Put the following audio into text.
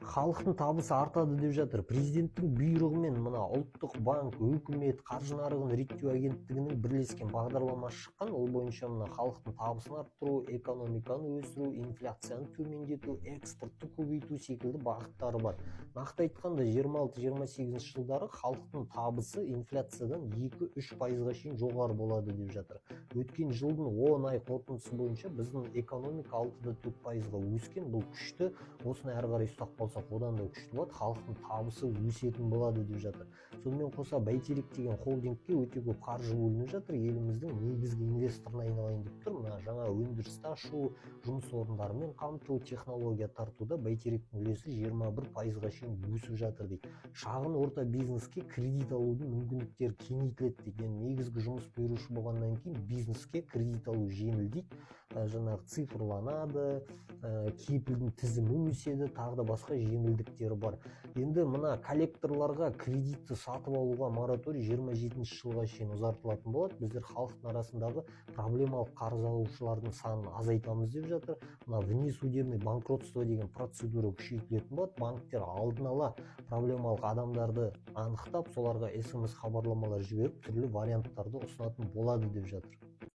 Халықтың табысы артады деп жатыр. Президенттің бұйрығымен мына ұлттық банк, үкімет, қаржы нарығын реттеу агенттігінің бірлескен бағдарламасы шыққан. Ол бойынша мына халықтың табысын арттыру, экономиканы өсіру, инфляцияны төмендету, экспортты көбейту секілді бағыттары бар. Нақты айтқанда 26-28 жылдары халықтың табысы инфляциядан 2-3 пайызға шейін жоғары болады деп жатыр. Өткен жылдың 10 ай қорытындысы бойынша біздің экономика 6,4 пайызға өскен. Бұл күшті. Осыны әрі қарай ұстап қалсақ, одан да күшті болады. Халықтың табысы өсетін болады деп жатыр. Сонымен қоса бәйтерек деген холдингке өте көп қаржы бөлініп жатыр. Еліміздің негізгі инвесторына айналайын деп тұр. Мына жаңа өндірісті ашу, жұмыс орындарымен қамту, технология тартуда бәйтеректің үлесі 21 пайызға шейін өсіп жатыр дейді. Шағын орта бизнеске кредит алудың мүмкіндіктері кеңейтіледі дейді. Негізгі жұмыс беруші болғаннан кейін бизнеске кредит алу жеңілдейді. Жаңағы цифрланады, кепілдің тізімі өседі, тағы да басқа жеңілдіктері бар. Енді мына коллекторларға кредитті сатып алуға мораторий 27 жылға шейін ұзартылатын болады. Біздер халықтың арасындағы проблемалық қарыз алушылардың санын азайтамыз деп жатыр. Мына внесудебный банкротство деген процедура күшейтілетін болады. Банктер алдын ала проблемалық адамдарды анықтап, соларға SMS хабарламалар жіберіп, түрлі варианттарды ұсынатын болады деп жатыр.